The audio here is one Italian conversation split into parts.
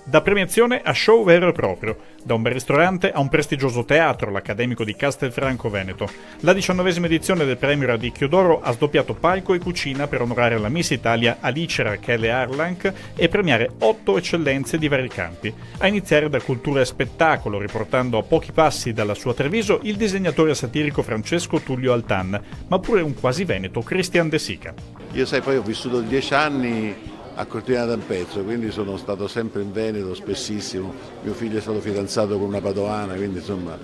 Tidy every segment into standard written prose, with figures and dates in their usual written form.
Da premiazione a show vero e proprio, da un bel ristorante a un prestigioso teatro, l'Accademico di Castelfranco Veneto. La 19ª edizione del premio Radicchio d'Oro ha sdoppiato palco e cucina per onorare la Miss Italia Alice Rachele Arlanc e premiare 8 eccellenze di vari campi. A iniziare da cultura e spettacolo, riportando a pochi passi dalla sua Treviso il disegnatore satirico Francesco Tullio Altan, ma pure un quasi veneto Christian De Sica. Io poi ho vissuto 10 anni a Cortina d'Ampezzo, quindi sono stato sempre in Veneto, spessissimo. Mio figlio è stato fidanzato con una padovana, quindi insomma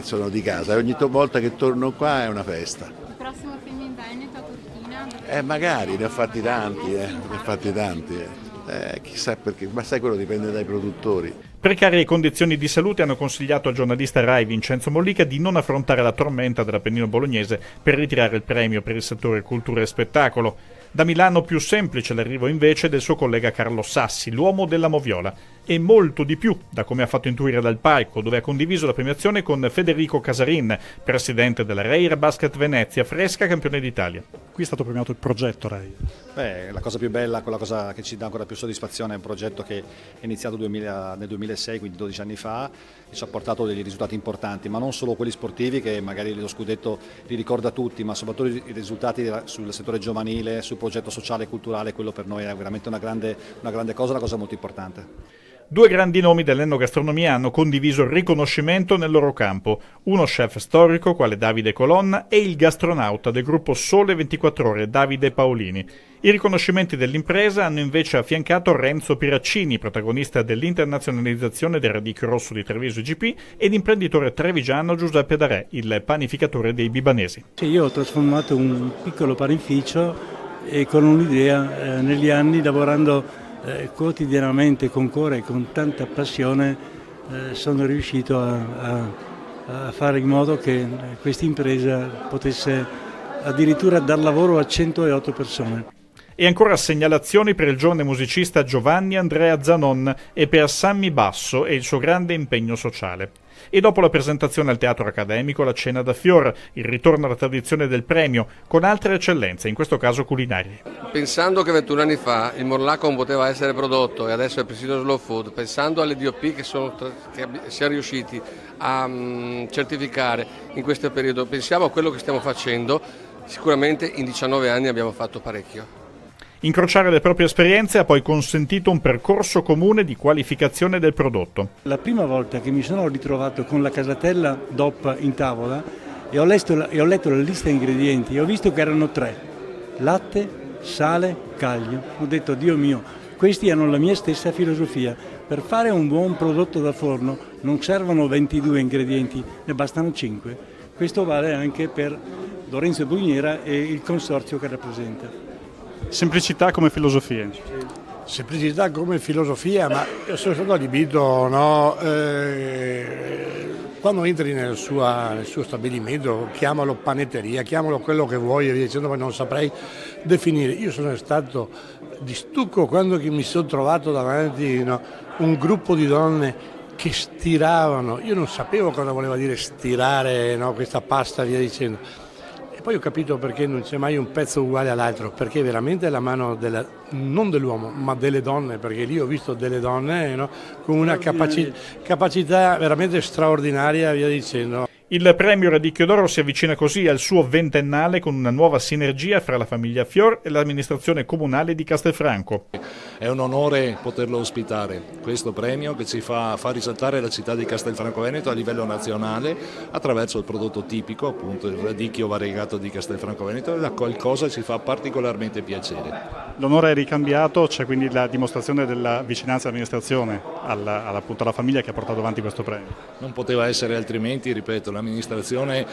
sono di casa. E ogni volta che torno qua è una festa. Il prossimo film in Veneto a Cortina? Magari, ne ho fatti tanti. Chissà perché, ma sai, quello dipende dai produttori. Precarie condizioni di salute hanno consigliato al giornalista Rai Vincenzo Mollica di non affrontare la tormenta dell'Appennino bolognese per ritirare il premio per il settore cultura e spettacolo. Da Milano più semplice l'arrivo invece del suo collega Carlo Sassi, l'uomo della moviola, e molto di più da come ha fatto intuire dal palco, dove ha condiviso la premiazione con Federico Casarin, presidente della Reira Basket Venezia, fresca campione d'Italia. Qui è stato premiato il progetto Rai. La cosa più bella, quella cosa che ci dà ancora più soddisfazione è un progetto che è iniziato nel 2006, quindi 12 anni fa, e ci ha portato degli risultati importanti, ma non solo quelli sportivi, che magari lo scudetto li ricorda tutti, ma soprattutto i risultati sul settore giovanile, sul progetto sociale e culturale. Quello per noi è veramente una grande cosa, una cosa molto importante. Due grandi nomi dell'enogastronomia hanno condiviso il riconoscimento nel loro campo, uno chef storico quale Davide Colonna e il gastronauta del gruppo Sole 24 Ore Davide Paolini. I riconoscimenti dell'impresa hanno invece affiancato Renzo Piraccini, protagonista dell'internazionalizzazione del Radicchio Rosso di Treviso IGP, ed imprenditore trevigiano Giuseppe Darè, il panificatore dei Bibanesi. Io ho trasformato un piccolo panificio e con un'idea negli anni, lavorando quotidianamente con cuore e con tanta passione, sono riuscito a fare in modo che questa impresa potesse addirittura dar lavoro a 108 persone. E ancora segnalazioni per il giovane musicista Giovanni Andrea Zanon e per Sammy Basso e il suo grande impegno sociale. E dopo la presentazione al Teatro Accademico, la cena da fior, il ritorno alla tradizione del premio, con altre eccellenze, in questo caso culinarie. Pensando che 21 anni fa il morlacco non poteva essere prodotto e adesso è persino slow food, pensando alle DOP che siamo riusciti a certificare in questo periodo, pensiamo a quello che stiamo facendo, sicuramente in 19 anni abbiamo fatto parecchio. Incrociare le proprie esperienze ha poi consentito un percorso comune di qualificazione del prodotto. La prima volta che mi sono ritrovato con la casatella DOP in tavola e ho letto la lista ingredienti e ho visto che erano 3: latte, sale, caglio. Ho detto, Dio mio, questi hanno la mia stessa filosofia. Per fare un buon prodotto da forno non servono 22 ingredienti, ne bastano 5. Questo vale anche per Lorenzo Brugnera e il consorzio che rappresenta. Semplicità come filosofia. Semplicità come filosofia, ma io sono stato adibito, no? Quando entri nel suo stabilimento, chiamalo panetteria, chiamalo quello che vuoi, e via dicendo, ma non saprei definire. Io sono stato di stucco quando mi sono trovato davanti, no, un gruppo di donne che stiravano. Io non sapevo cosa voleva dire stirare, no, questa pasta, via dicendo. E poi ho capito perché non c'è mai un pezzo uguale all'altro, perché veramente è la mano non dell'uomo, ma delle donne, perché lì ho visto delle donne, no, con una capacità veramente straordinaria, via dicendo. Il premio Radicchio d'Oro si avvicina così al suo 20ennale con una nuova sinergia fra la famiglia Fior e l'amministrazione comunale di Castelfranco. È un onore poterlo ospitare, questo premio che ci fa risaltare la città di Castelfranco Veneto a livello nazionale attraverso il prodotto tipico, appunto il radicchio variegato di Castelfranco Veneto, e la qualcosa ci fa particolarmente piacere. L'onore è ricambiato, c'è quindi la dimostrazione della vicinanza dell'amministrazione alla famiglia che ha portato avanti questo premio. Non poteva essere altrimenti, ripeto, l'amministrazione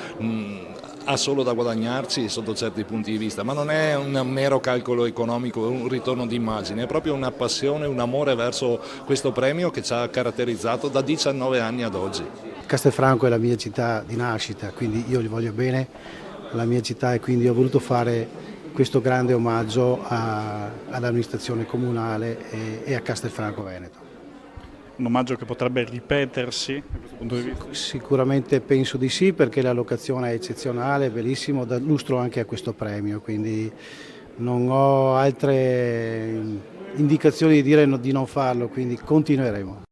ha solo da guadagnarci sotto certi punti di vista, ma non è un mero calcolo economico, un ritorno d'immagine, è proprio una passione, un amore verso questo premio che ci ha caratterizzato da 19 anni ad oggi. Castelfranco è la mia città di nascita, quindi io gli voglio bene alla mia città e quindi ho voluto fare questo grande omaggio all'amministrazione comunale e a Castelfranco Veneto. Un omaggio che potrebbe ripetersi da questo punto di vista? Sicuramente penso di sì, perché la locazione è eccezionale, bellissimo, dà lustro anche a questo premio, quindi non ho altre indicazioni di dire di non farlo, quindi continueremo.